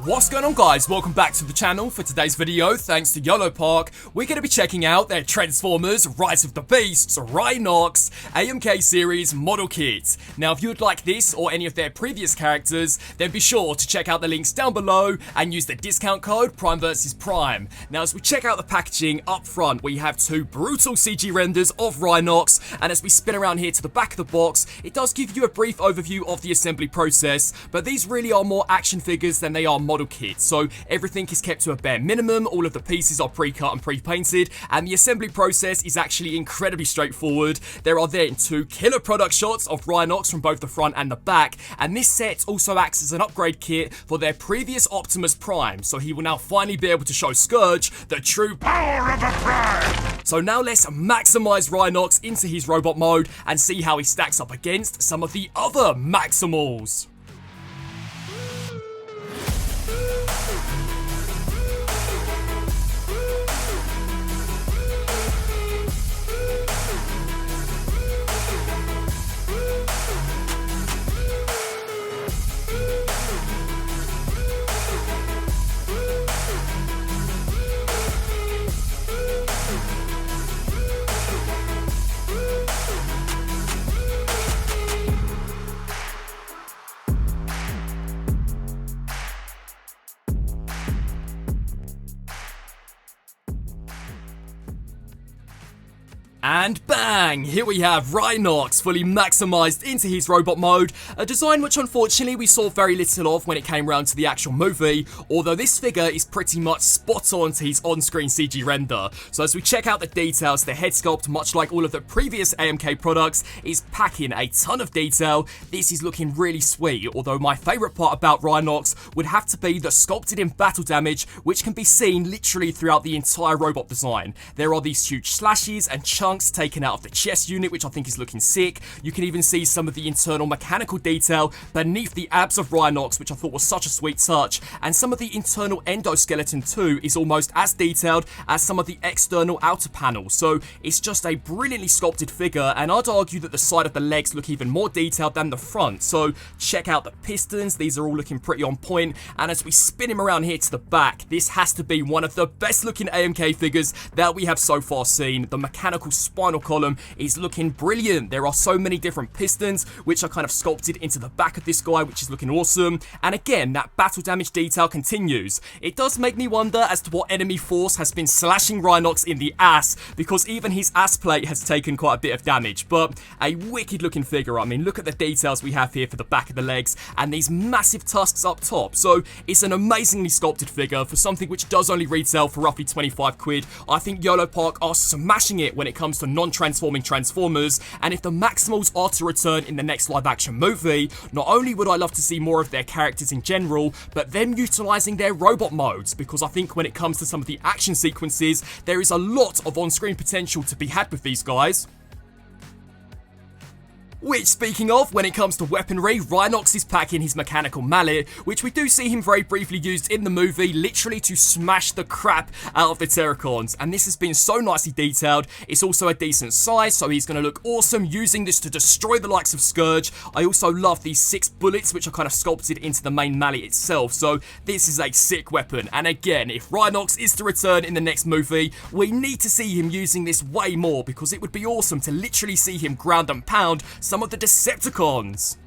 What's going on, guys? Welcome back to the channel. For today's video, thanks to Yolopark, we're going to be checking out their Transformers Rise of the Beasts RHINOX AMK series model kit. Now, if you would like this or any of their previous characters, then be sure to check out the links down below and use the discount code Prime vs Prime. Now, as we check out the packaging up front, we have two brutal CG renders of RHINOX, and as we spin around here to the back of the box, it does give you a brief overview of the assembly process, but these really are more action figures than they are model kit, so everything is kept to a bare minimum. All of the pieces are pre-cut and pre-painted, and the assembly process is actually incredibly straightforward. There are then two killer product shots of RHINOX from both the front and the back, and this set also acts as an upgrade kit for their previous Optimus Prime, so he will now finally be able to show Scourge the true power of a Prime. So now let's maximize RHINOX into his robot mode and see how he stacks up against some of the other Maximals. And bang! Here we have RHINOX fully maximized into his robot mode, a design which unfortunately we saw very little of when it came round to the actual movie, although this figure is pretty much spot on to his on-screen CG render. So as we check out the details, the head sculpt, much like all of the previous AMK products, is packing a ton of detail. This is looking really sweet, although my favourite part about RHINOX would have to be the sculpted in battle damage, which can be seen literally throughout the entire robot design. There are these huge slashes and chunks taken out of the chest unit, which I think is looking sick. You can even see some of the internal mechanical detail beneath the abs of RHINOX, which I thought was such a sweet touch, and some of the internal endoskeleton too is almost as detailed as some of the external outer panels, so it's just a brilliantly sculpted figure, and I'd argue that the side of the legs look even more detailed than the front. So check out the pistons, these are all looking pretty on point, and as we spin him around here to the back, this has to be one of the best looking AMK figures that we have so far seen. The mechanical spinal column is looking brilliant. There are so many different pistons which are kind of sculpted into the back of this guy, which is looking awesome, and again that battle damage detail continues. It does make me wonder as to what enemy force has been slashing RHINOX in the ass, because even his ass plate has taken quite a bit of damage, but a wicked looking figure. I mean, look at the details we have here for the back of the legs and these massive tusks up top, so it's an amazingly sculpted figure for something which does only retail for roughly 25 quid. I think Yolopark are smashing it when it comes to non-transforming Transformers, and if the Maximals are to return in the next live-action movie, not only would I love to see more of their characters in general, but them utilising their robot modes, because I think when it comes to some of the action sequences, there is a lot of on-screen potential to be had with these guys. Which, speaking of, when it comes to weaponry, RHINOX is packing his mechanical mallet, which we do see him very briefly used in the movie, literally to smash the crap out of the Terracons, and this has been so nicely detailed. It's also a decent size, so he's going to look awesome using this to destroy the likes of Scourge. I also love these 6 bullets, which are kind of sculpted into the main mallet itself, so this is a sick weapon. And again, if RHINOX is to return in the next movie, we need to see him using this way more, because it would be awesome to literally see him ground and pound some of the Decepticons.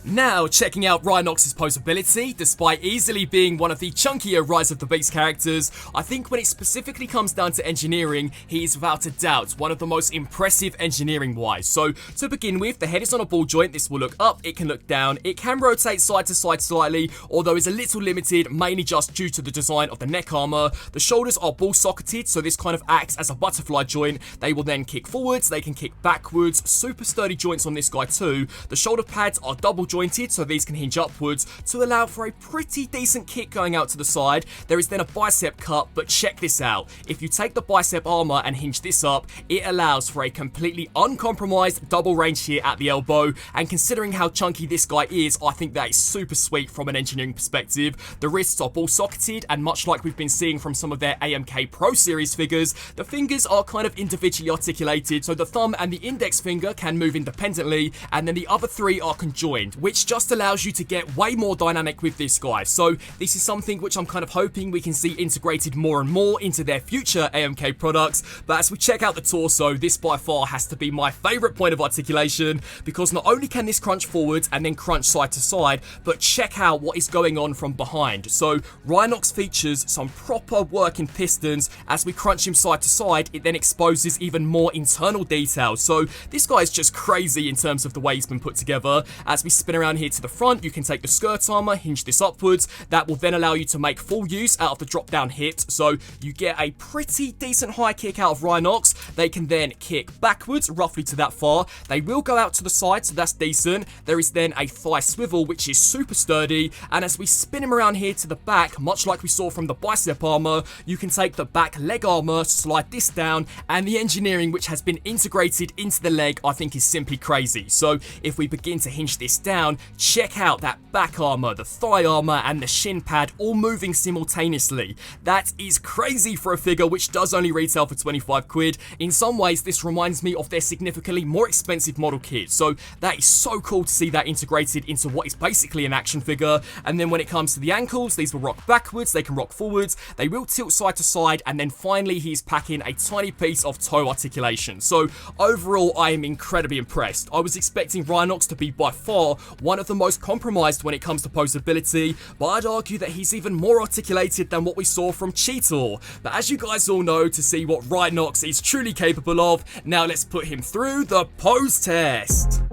Now, checking out RHINOX's posability, despite easily being one of the chunkier Rise of the Beast characters, I think when it specifically comes down to engineering, he is without a doubt one of the most impressive engineering-wise. So, to begin with, the head is on a ball joint. This will look up, it can look down, it can rotate side to side slightly, although is a little limited, mainly just due to the design of the neck armor. The shoulders are ball socketed, so this kind of acts as a butterfly joint. They will then kick forwards, they can kick backwards, super sturdy joints on this guy too. The shoulder pads are double jointed, so these can hinge upwards to allow for a pretty decent kick going out to the side. There is then a bicep cut, but check this out. If you take the bicep armor and hinge this up, it allows for a completely uncompromised double range here at the elbow, and considering how chunky this guy is, I think that is super sweet from an engineering perspective. The wrists are ball socketed, and much like we've been seeing from some of their AMK Pro Series figures, the fingers are kind of individually articulated, so the thumb and the index finger can move independently, and then the other three are conjoined, which just allows you to get way more dynamic with this guy. So this is something which I'm kind of hoping we can see integrated more and more into their future AMK products. But as we check out the torso, this by far has to be my favorite point of articulation, because not only can this crunch forward and then crunch side to side, but check out what is going on from behind. So RHINOX features some proper working pistons. As we crunch him side to side, it then exposes even more internal detail. So this guy is just crazy in terms of the way he's been put together. As we spin around here to the front, you can take the skirt armor, hinge this upwards. That will then allow you to make full use out of the drop down hit. So you get a pretty decent high kick out of RHINOX. They can then kick backwards roughly to that far. They will go out to the side, so that's decent. There is then a thigh swivel, which is super sturdy. And as we spin him around here to the back, much like we saw from the bicep armor, you can take the back leg armor, slide this down, and the engineering which has been integrated into the leg I think is simply crazy. So if we begin to hinge this down, check out that back armor, the thigh armor, and the shin pad all moving simultaneously. That is crazy for a figure which does only retail for 25 quid. In some ways, this reminds me of their significantly more expensive model kit. So that is so cool to see that integrated into what is basically an action figure. And then when it comes to the ankles, these will rock backwards, they can rock forwards, they will tilt side to side, and then finally he's packing a tiny piece of toe articulation. So overall, I am incredibly impressed. I was expecting RHINOX to be by far one of the most compromised when it comes to posability, but I'd argue that he's even more articulated than what we saw from Cheetor. But as you guys all know, to see what RHINOX is truly capable of, now let's put him through the pose test.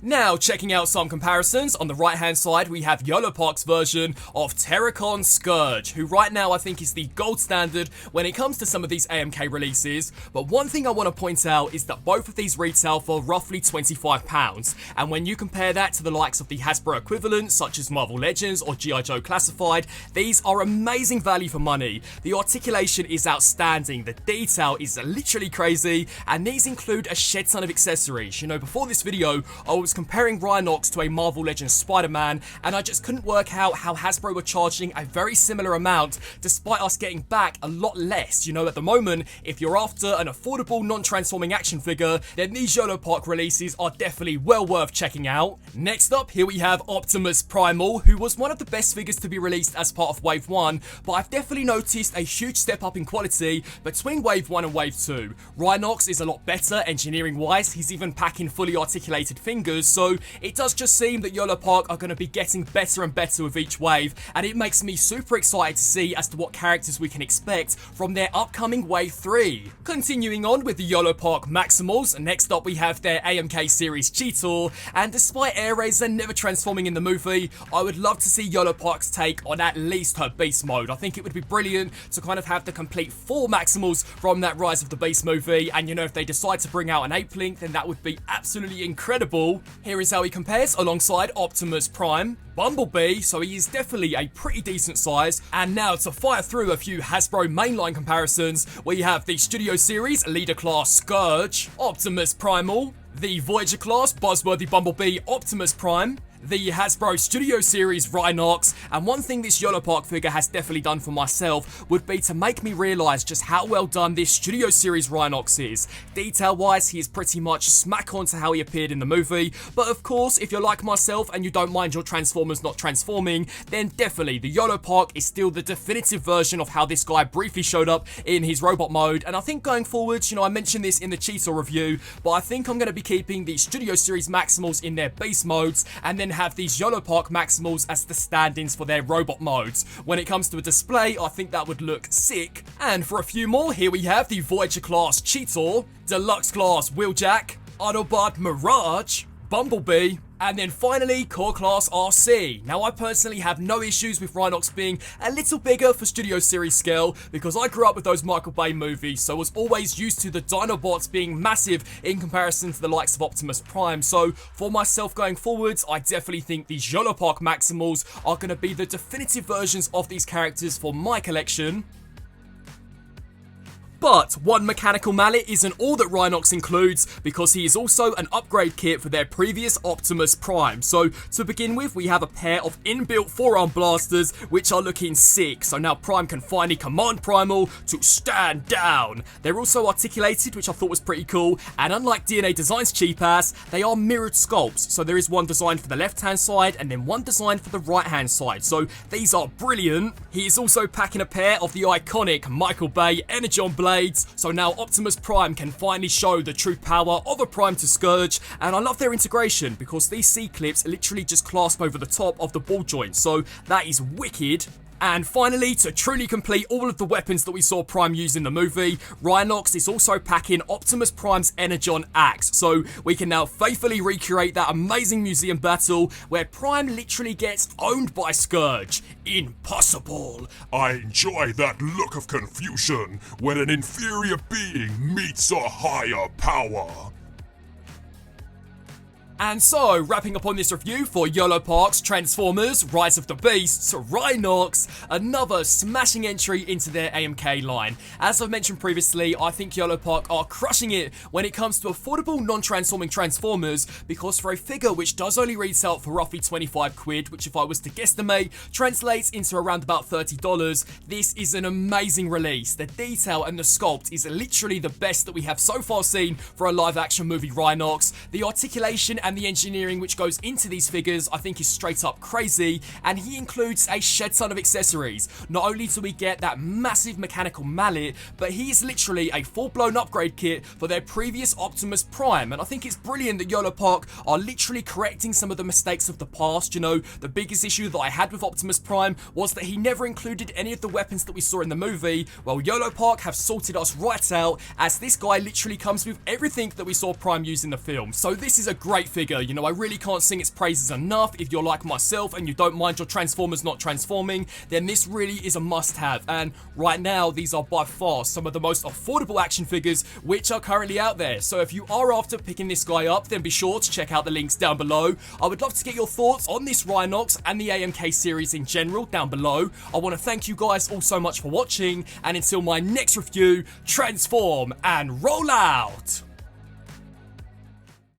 Now, checking out some comparisons, on the right hand side we have Yolopark's version of Terracon Scourge, who right now I think is the gold standard when it comes to some of these AMK releases. But one thing I want to point out is that both of these retail for roughly £25, and when you compare that to the likes of the Hasbro equivalents such as Marvel Legends or G.I. Joe Classified, these are amazing value for money. The articulation is outstanding, the detail is literally crazy, and these include a shed ton of accessories. You know, before this video I was comparing RHINOX to a Marvel Legends Spider-Man, and I just couldn't work out how Hasbro were charging a very similar amount despite us getting back a lot less. You know, at the moment, if you're after an affordable non-transforming action figure, then these Yolopark releases are definitely well worth checking out. Next up, here we have Optimus Primal, who was one of the best figures to be released as part of Wave 1, but I've definitely noticed a huge step up in quality between Wave 1 and Wave 2. RHINOX is a lot better engineering-wise, he's even packing fully articulated fingers, so it does just seem that Yolopark are going to be getting better and better with each wave, and it makes me super excited to see as to what characters we can expect from their upcoming Wave 3. Continuing on with the Yolopark Maximals, next up we have their AMK series Cheetor, and despite Air Razor never transforming in the movie, I would love to see Yolopark's take on at least her beast mode. I think it would be brilliant to kind of have the complete 4 Maximals from that Rise of the Beast movie, and you know, if they decide to bring out an Ape Link, then that would be absolutely incredible. Here is how he compares alongside Optimus Prime, Bumblebee, so he is definitely a pretty decent size. And now to fire through a few Hasbro mainline comparisons, we have the Studio Series Leader Class Scourge, Optimus Primal, the Voyager Class Buzzworthy Bumblebee Optimus Prime, the Hasbro Studio Series RHINOX, and one thing this Yolopark figure has definitely done for myself would be to make me realise just how well done this Studio Series RHINOX is. Detail wise, he is pretty much smack on to how he appeared in the movie, but of course, if you're like myself and you don't mind your Transformers not transforming, then definitely the Yolopark is still the definitive version of how this guy briefly showed up in his robot mode. And I think going forwards, you know, I mentioned this in the Cheetor review, but I think I'm going to be keeping the Studio Series Maximals in their base modes, and then have these Yolopark Maximals as the stand-ins for their robot modes. When it comes to a display, I think that would look sick. And for a few more, here we have the Voyager Class Cheetor, Deluxe Class Wheeljack, Autobot Mirage, Bumblebee, And then finally, Core Class RC. Now I personally have no issues with RHINOX being a little bigger for Studio Series scale because I grew up with those Michael Bay movies, so was always used to the Dinobots being massive in comparison to the likes of Optimus Prime. So for myself going forwards, I definitely think these Yolopark Maximals are going to be the definitive versions of these characters for my collection. But one mechanical mallet isn't all that RHINOX includes, because he is also an upgrade kit for their previous Optimus Prime. So to begin with, we have a pair of inbuilt forearm blasters which are looking sick. So now Prime can finally command Primal to stand down. They're also articulated, which I thought was pretty cool, and unlike DNA Design's cheap ass, they are mirrored sculpts. So there is one designed for the left hand side and then one designed for the right hand side. So these are brilliant. He is also packing a pair of the iconic Michael Bay Energon blades. So now Optimus Prime can finally show the true power of a Prime to Scourge, and I love their integration because these C-clips literally just clasp over the top of the ball joint, so that is wicked. And finally, to truly complete all of the weapons that we saw Prime use in the movie, RHINOX is also packing Optimus Prime's Energon axe. So we can now faithfully recreate that amazing museum battle where Prime literally gets owned by Scourge. Impossible. I enjoy that look of confusion when an inferior being meets a higher power. And so, wrapping up on this review for Yolopark's Transformers, Rise of the Beasts, RHINOX, another smashing entry into their AMK line. As I've mentioned previously, I think Yolopark are crushing it when it comes to affordable non-transforming Transformers, because for a figure which does only retail for roughly 25 quid, which if I was to guesstimate, translates into around about $30, this is an amazing release. The detail and the sculpt is literally the best that we have so far seen for a live action movie RHINOX. The articulation and the engineering which goes into these figures I think is straight up crazy, and he includes a shed ton of accessories. Not only do we get that massive mechanical mallet, but he is literally a full-blown upgrade kit for their previous Optimus Prime, and I think it's brilliant that Yolopark are literally correcting some of the mistakes of the past. You know, the biggest issue that I had with Optimus Prime was that he never included any of the weapons that we saw in the movie. Well, Yolopark have sorted us right out, as this guy literally comes with everything that we saw Prime use in the film. So this is a great figure. You know, I really can't sing its praises enough. If you're like myself and you don't mind your Transformers not transforming, then this really is a must-have. And right now, these are by far some of the most affordable action figures which are currently out there. So if you are after picking this guy up, then be sure to check out the links down below. I would love to get your thoughts on this RHINOX and the AMK series in general down below. I want to thank you guys all so much for watching, and until my next review, transform and roll out!